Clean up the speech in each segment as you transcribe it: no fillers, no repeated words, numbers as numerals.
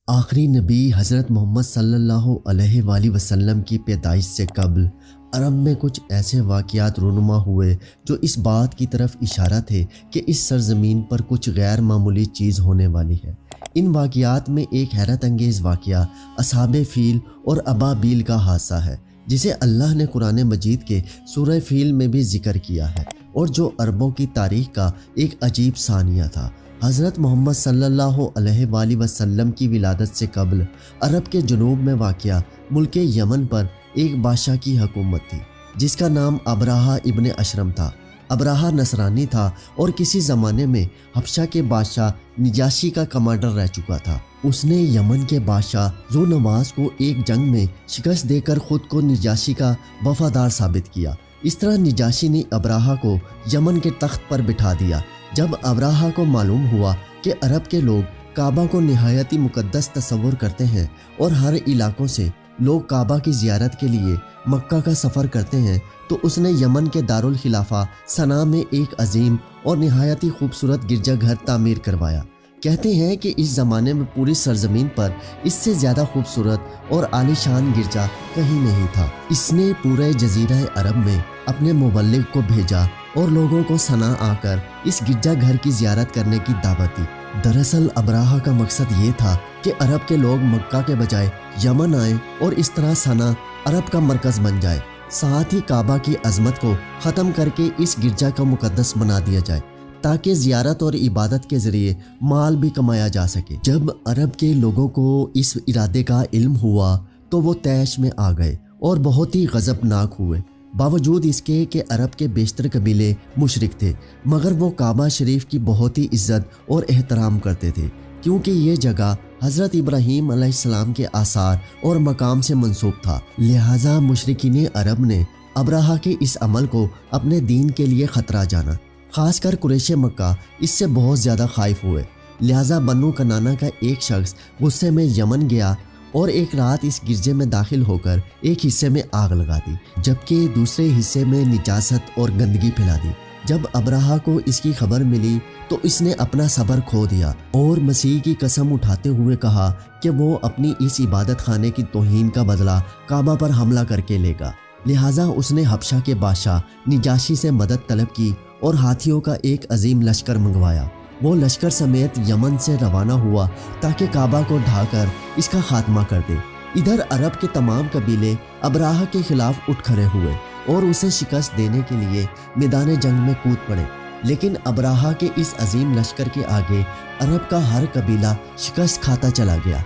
آخری نبی حضرت محمد صلی اللہ علیہ وآلہ وسلم کی پیدائش سے قبل عرب میں کچھ ایسے واقعات رونما ہوئے جو اس بات کی طرف اشارہ تھے کہ اس سرزمین پر کچھ غیر معمولی چیز ہونے والی ہے۔ ان واقعات میں ایک حیرت انگیز واقعہ اصحاب فیل اور ابابیل کا حادثہ ہے، جسے اللہ نے قرآن مجید کے سورہ فیل میں بھی ذکر کیا ہے، اور جو عربوں کی تاریخ کا ایک عجیب ثانیہ تھا۔ حضرت محمد صلی اللہ علیہ وآلہ وسلم کی ولادت سے قبل عرب کے جنوب میں واقع ملک یمن پر ایک بادشاہ کی حکومت تھی، جس کا نام ابراہہ ابن اشرم تھا۔ ابراہہ نصرانی تھا اور کسی زمانے میں حبشہ کے بادشاہ نجاشی کا کمانڈر رہ چکا تھا۔ اس نے یمن کے بادشاہ ذو نواس کو ایک جنگ میں شکست دے کر خود کو نجاشی کا وفادار ثابت کیا۔ اس طرح نجاشی نے ابراہہ کو یمن کے تخت پر بٹھا دیا۔ جب ابراہہ کو معلوم ہوا کہ عرب کے لوگ کعبہ کو نہایت ہی مقدس تصور کرتے ہیں اور ہر علاقوں سے لوگ کعبہ کی زیارت کے لیے مکہ کا سفر کرتے ہیں، تو اس نے یمن کے دارالخلافہ صنعاء میں ایک عظیم اور نہایت ہی خوبصورت گرجا گھر تعمیر کروایا۔ کہتے ہیں کہ اس زمانے میں پوری سرزمین پر اس سے زیادہ خوبصورت اور عالی شان گرجا کہیں نہیں تھا۔ اس نے پورے جزیرہ عرب میں اپنے مبلغ کو بھیجا اور لوگوں کو صنعاء آ کر اس گرجا گھر کی زیارت کرنے کی دعوت دی۔ دراصل ابراہہ کا مقصد یہ تھا کہ عرب کے لوگ مکہ کے بجائے یمن آئیں اور اس طرح صنعاء عرب کا مرکز بن جائے، ساتھ ہی کعبہ کی عظمت کو ختم کر کے اس گرجا کو مقدس بنا دیا جائے، تاکہ زیارت اور عبادت کے ذریعے مال بھی کمایا جا سکے۔ جب عرب کے لوگوں کو اس ارادے کا علم ہوا تو وہ طیش میں آ گئے اور بہت ہی غضبناک ہوئے، باوجود اس کے کہ عرب کے بیشتر قبیلے مشرک تھے، مگر وہ کعبہ شریف کی بہت ہی عزت اور احترام کرتے تھے، کیونکہ یہ جگہ حضرت ابراہیم علیہ السلام کے آثار اور مقام سے منسوب تھا۔ لہٰذا مشرکین عرب نے ابراہہ کے اس عمل کو اپنے دین کے لیے خطرہ جانا، خاص کر قریش مکہ اس سے بہت زیادہ خائف ہوئے۔ لہٰذا بنو کنانہ کا ایک شخص غصے میں یمن گیا اور ایک رات اس گرجے میں داخل ہو کر ایک حصے میں آگ لگا دی، جبکہ دوسرے حصے میں نجاست اور گندگی پھیلا دی۔ جب ابراہہ کو اس کی خبر ملی تو اس نے اپنا صبر کھو دیا اور مسیح کی قسم اٹھاتے ہوئے کہا کہ وہ اپنی اس عبادت خانے کی توہین کا بدلہ کعبہ پر حملہ کر کے لے گا۔ لہٰذا اس نے حبشہ کے بادشاہ نجاشی سے مدد طلب کی اور ہاتھیوں کا ایک عظیم لشکر منگوایا۔ وہ لشکر سمیت یمن سے روانہ ہوا تاکہ کعبہ کو ڈھا کر اس کا خاتمہ کر دے۔ ادھر عرب کے تمام قبیلے ابراہہ کے خلاف اٹھ کھڑے ہوئے اور اسے شکست دینے کے لیے میدان جنگ میں کود پڑے، لیکن ابراہہ کے اس عظیم لشکر کے آگے عرب کا ہر قبیلہ شکست کھاتا چلا گیا۔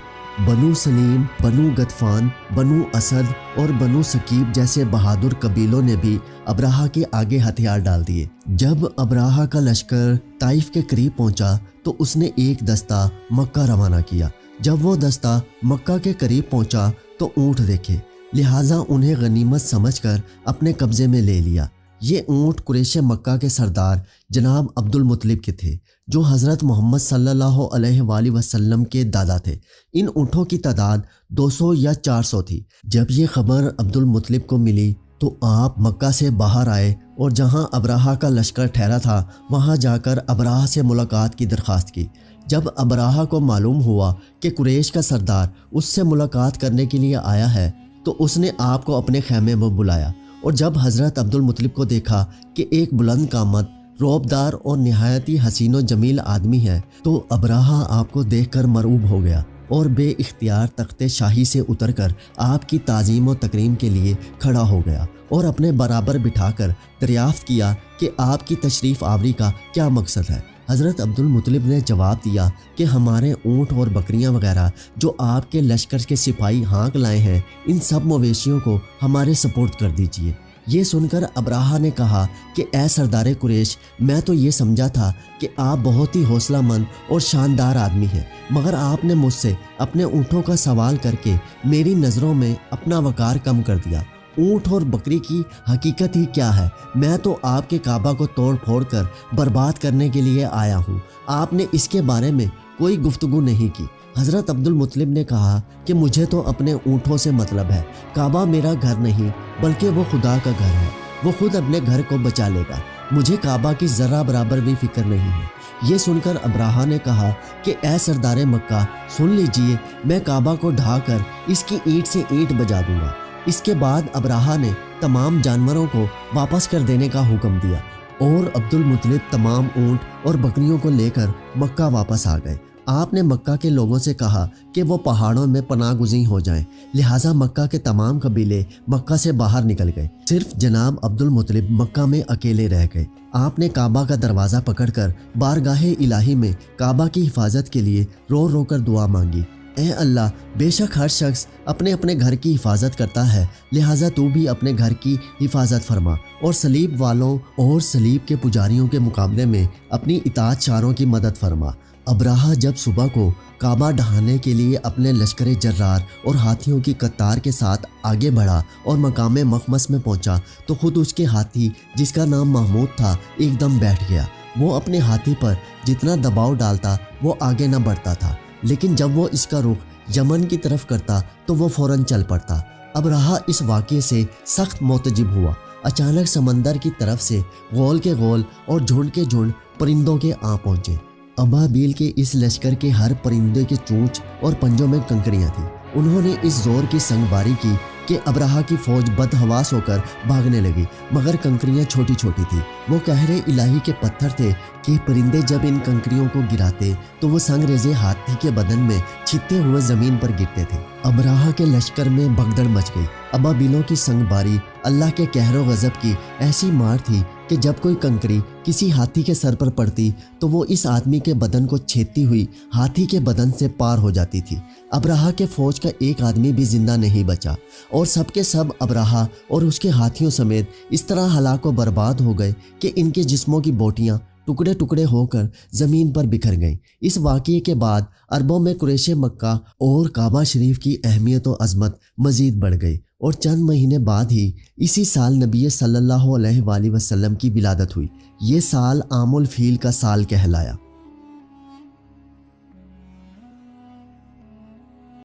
بنو سلیم، بنو غطفان، بنو اسد اور بنو ثقیف جیسے بہادر قبیلوں نے بھی ابراہہ کے آگے ہتھیار ڈال دیے۔ جب ابراہہ کا لشکر طائف کے قریب پہنچا تو اس نے ایک دستہ مکہ روانہ کیا۔ جب وہ دستہ مکہ کے قریب پہنچا تو اونٹ دیکھے، لہٰذا انہیں غنیمت سمجھ کر اپنے قبضے میں لے لیا۔ یہ اونٹ قریش مکہ کے سردار جناب عبد المطلب کے تھے، جو حضرت محمد صلی اللہ علیہ وآلہ وسلم کے دادا تھے۔ ان اونٹوں کی تعداد 200 یا 400 تھی۔ جب یہ خبر عبد المطلب کو ملی تو آپ مکہ سے باہر آئے اور جہاں ابراہہ کا لشکر ٹھہرا تھا وہاں جا کر ابراہہ سے ملاقات کی درخواست کی۔ جب ابراہہ کو معلوم ہوا کہ قریش کا سردار اس سے ملاقات کرنے کے لیے آیا ہے تو اس نے آپ کو اپنے خیمے میں بلایا، اور جب حضرت عبد المطلب کو دیکھا کہ ایک بلند قامت، رعبدار اور نہایت ہی حسین و جمیل آدمی ہے، تو ابراہہ آپ کو دیکھ کر مرعوب ہو گیا اور بے اختیار تخت شاہی سے اتر کر آپ کی تعظیم و تکریم کے لیے کھڑا ہو گیا اور اپنے برابر بٹھا کر دریافت کیا کہ آپ کی تشریف آوری کا کیا مقصد ہے۔ حضرت عبد المطلب نے جواب دیا کہ ہمارے اونٹ اور بکریاں وغیرہ جو آپ کے لشکر کے سپاہی ہانک لائے ہیں، ان سب مویشیوں کو ہمارے سپورٹ کر دیجیے۔ یہ سن کر ابراہہ نے کہا کہ اے سردار قریش، میں تو یہ سمجھا تھا کہ آپ بہت ہی حوصلہ مند اور شاندار آدمی ہیں، مگر آپ نے مجھ سے اپنے اونٹوں کا سوال کر کے میری نظروں میں اپنا وقار کم کر دیا۔ اونٹ اور بکری کی حقیقت ہی کیا ہے؟ میں تو آپ کے کعبہ کو توڑ پھوڑ کر برباد کرنے کے لیے آیا ہوں، آپ نے اس کے بارے میں کوئی گفتگو نہیں کی۔ حضرت عبد المطلب نے کہا کہ مجھے تو اپنے اونٹوں سے مطلب ہے، کعبہ میرا گھر نہیں بلکہ وہ خدا کا گھر ہے، وہ خود اپنے گھر کو بچا لے گا، مجھے کعبہ کی ذرہ برابر بھی فکر نہیں ہے۔ یہ سن کر ابراہہ نے کہا کہ اے سردار مکہ سن لیجئے، میں کعبہ کو ڈھا کر اس کی اینٹ سے اینٹ بجا دوں گا۔ اس کے بعد ابراہہ نے تمام جانوروں کو واپس کر دینے کا حکم دیا اور عبد المطلب تمام اونٹ اور بکریوں کو لے کر مکہ واپس آ گئے۔ آپ نے مکہ کے لوگوں سے کہا کہ وہ پہاڑوں میں پناہ گزین ہو جائیں، لہٰذا مکہ کے تمام قبیلے مکہ سے باہر نکل گئے۔ صرف جناب عبد المطلب مکہ میں اکیلے رہ گئے۔ آپ نے کعبہ کا دروازہ پکڑ کر بارگاہ الہی میں کعبہ کی حفاظت کے لیے رو رو کر دعا مانگی۔ اے اللہ، بے شک ہر شخص اپنے اپنے گھر کی حفاظت کرتا ہے، لہٰذا تو بھی اپنے گھر کی حفاظت فرما اور صلیب والوں اور صلیب کے پجاریوں کے مقابلے میں اپنی اطاعت شاروں کی مدد فرما۔ ابراہہ جب صبح کو کعبہ ڈھانے کے لیے اپنے لشکر جرار اور ہاتھیوں کی قطار کے ساتھ آگے بڑھا اور مقام مخمس میں پہنچا تو خود اس کے ہاتھی، جس کا نام محمود تھا، ایک دم بیٹھ گیا۔ وہ اپنے ہاتھی پر جتنا دباؤ ڈالتا وہ آگے نہ بڑھتا تھا، لیکن جب وہ اس کا رخ یمن کی طرف کرتا تو وہ فوراً چل پڑتا۔ ابراہہ اس واقعے سے سخت معتجب ہوا۔ اچانک سمندر کی طرف سے غول کے غول اور جھنڈ کے جھنڈ پرندوں کے آ پہنچے۔ ابابیل کے اس لشکر کے ہر پرندے کے چونچ اور پنجوں میں کنکریاں تھیں۔ انہوں نے اس زور کی سنگ باری کی کہ ابراہہ کی فوج بدحواس ہو کر بھاگنے لگی، مگر کنکریاں چھوٹی چھوٹی تھیں۔ وہ قہر الہی کے پتھر تھے کہ پرندے جب ان کنکریوں کو گراتے تو وہ سنگ ریزے ہاتھی کے بدن میں چھتے ہوئے زمین پر گرتے تھے۔ ابراہہ کے لشکر میں بھگدڑ مچ گئی۔ ابابیلوں کی سنگ باری اللہ کے قہر و غضب کی ایسی مار تھی کہ جب کوئی کنکری کسی ہاتھی کے سر پر پڑتی تو وہ اس آدمی کے بدن کو چھیدتی ہوئی ہاتھی کے بدن سے پار ہو جاتی تھی۔ ابراہہ کے فوج کا ایک آدمی بھی زندہ نہیں بچا اور سب کے سب ابراہہ اور اس کے ہاتھیوں سمیت اس طرح ہلاک و برباد ہو گئے کہ ان کے جسموں کی بوٹیاں ٹکڑے ٹکڑے ہو کر زمین پر بکھر گئیں۔ اس واقعے کے بعد عربوں میں قریش مکہ اور کعبہ شریف کی اہمیت و عظمت مزید بڑھ گئی اور چند مہینے بعد ہی اسی سال نبی صلی اللہ علیہ وآلہ وسلم کی ولادت ہوئی۔ یہ سال عام الفیل کا سال کہلایا۔